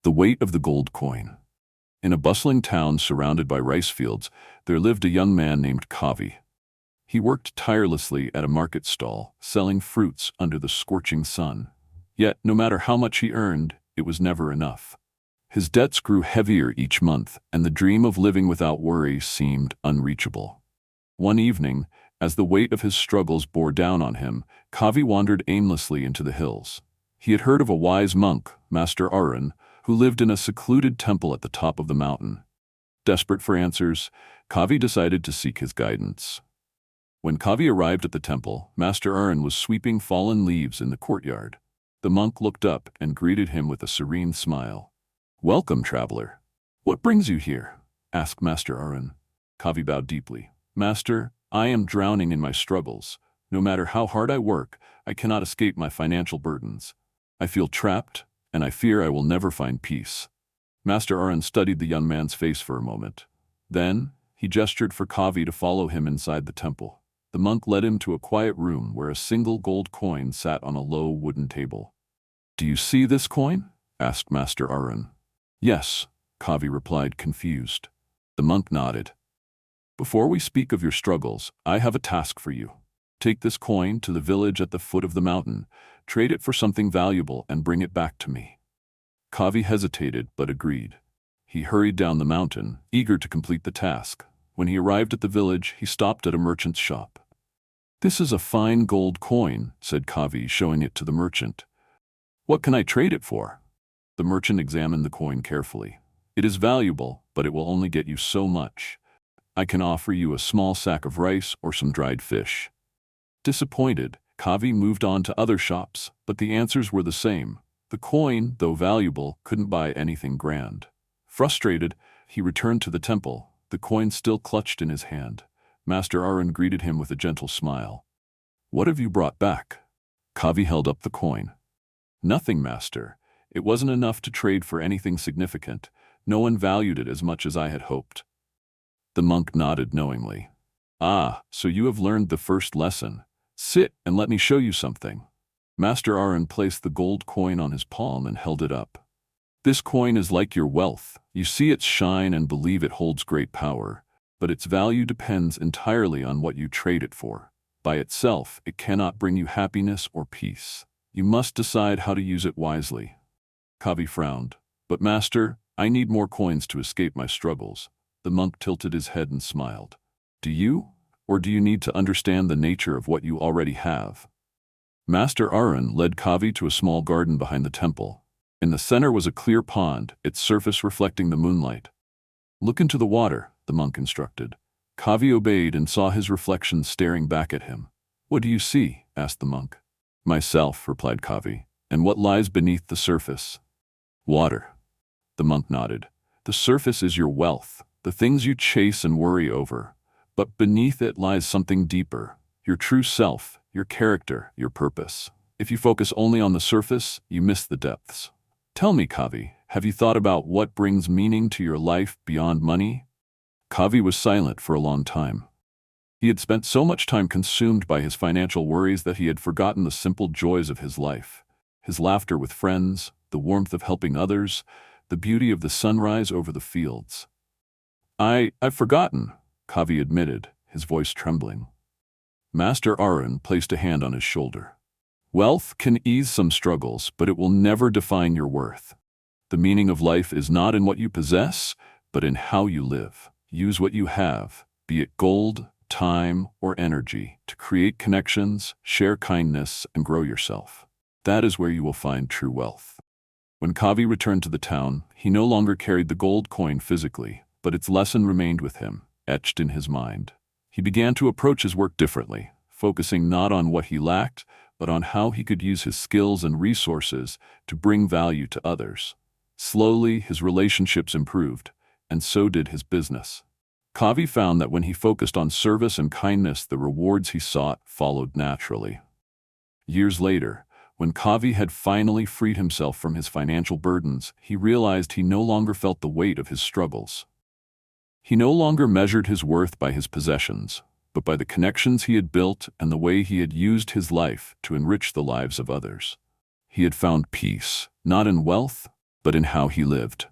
The weight of the gold coin. In a bustling town surrounded by rice fields, there lived a young man named Kavi. He worked tirelessly at a market stall, selling fruits under the scorching sun. Yet, no matter how much he earned, it was never enough. His debts grew heavier each month, and the dream of living without worry seemed unreachable. One evening, as the weight of his struggles bore down on him, Kavi wandered aimlessly into the hills. He had heard of a wise monk, Master Arun, who lived in a secluded temple at the top of the mountain. Desperate for answers, Kavi decided to seek his guidance. When Kavi arrived at the temple, Master Arun was sweeping fallen leaves in the courtyard. The monk looked up and greeted him with a serene smile. "Welcome, traveler. What brings you here?" asked Master Arun. Kavi bowed deeply. "Master, I am drowning in my struggles. No matter how hard I work, I cannot escape my financial burdens. I feel trapped, and I fear I will never find peace." Master Arun studied the young man's face for a moment. Then, he gestured for Kavi to follow him inside the temple. The monk led him to a quiet room where a single gold coin sat on a low wooden table. "Do you see this coin?" asked Master Arun. "Yes," Kavi replied, confused. The monk nodded. "Before we speak of your struggles, I have a task for you. Take this coin to the village at the foot of the mountain, trade it for something valuable, and bring it back to me." Kavi hesitated but agreed. He hurried down the mountain, eager to complete the task. When he arrived at the village, he stopped at a merchant's shop. "This is a fine gold coin," said Kavi, showing it to the merchant. "What can I trade it for?" The merchant examined the coin carefully. "It is valuable, but it will only get you so much. I can offer you a small sack of rice or some dried fish." Disappointed, Kavi moved on to other shops, but the answers were the same. The coin, though valuable, couldn't buy anything grand. Frustrated, he returned to the temple, the coin still clutched in his hand. Master Arun greeted him with a gentle smile. "What have you brought back?" Kavi held up the coin. "Nothing, master. It wasn't enough to trade for anything significant. No one valued it as much as I had hoped." The monk nodded knowingly. "Ah, so you have learned the first lesson. Sit and let me show you something." Master Arun placed the gold coin on his palm and held it up. "This coin is like your wealth. You see its shine and believe it holds great power, but its value depends entirely on what you trade it for. By itself, it cannot bring you happiness or peace. You must decide how to use it wisely." Kavi frowned. "But master, I need more coins to escape my struggles." The monk tilted his head and smiled. "Do you? Or do you need to understand the nature of what you already have?" Master Arun led Kavi to a small garden behind the temple. In the center was a clear pond, its surface reflecting the moonlight. "Look into the water," the monk instructed. Kavi obeyed and saw his reflection staring back at him. "What do you see?" asked the monk. "Myself," replied Kavi. "And what lies beneath the surface?" "Water." The monk nodded. "The surface is your wealth, the things you chase and worry over. But beneath it lies something deeper, your true self, your character, your purpose. If you focus only on the surface, you miss the depths. Tell me, Kavi, have you thought about what brings meaning to your life beyond money?" Kavi was silent for a long time. He had spent so much time consumed by his financial worries that he had forgotten the simple joys of his life. His laughter with friends, the warmth of helping others, the beauty of the sunrise over the fields. I've forgotten," Kavi admitted, his voice trembling. Master Arun placed a hand on his shoulder. "Wealth can ease some struggles, but it will never define your worth. The meaning of life is not in what you possess, but in how you live. Use what you have, be it gold, time, or energy, to create connections, share kindness, and grow yourself. That is where you will find true wealth." When Kavi returned to the town, he no longer carried the gold coin physically, but its lesson remained with him, etched in his mind. He began to approach his work differently, focusing not on what he lacked, but on how he could use his skills and resources to bring value to others. Slowly, his relationships improved, and so did his business. Kavi found that when he focused on service and kindness, the rewards he sought followed naturally. Years later, when Kavi had finally freed himself from his financial burdens, he realized he no longer felt the weight of his struggles. He no longer measured his worth by his possessions, but by the connections he had built and the way he had used his life to enrich the lives of others. He had found peace, not in wealth, but in how he lived.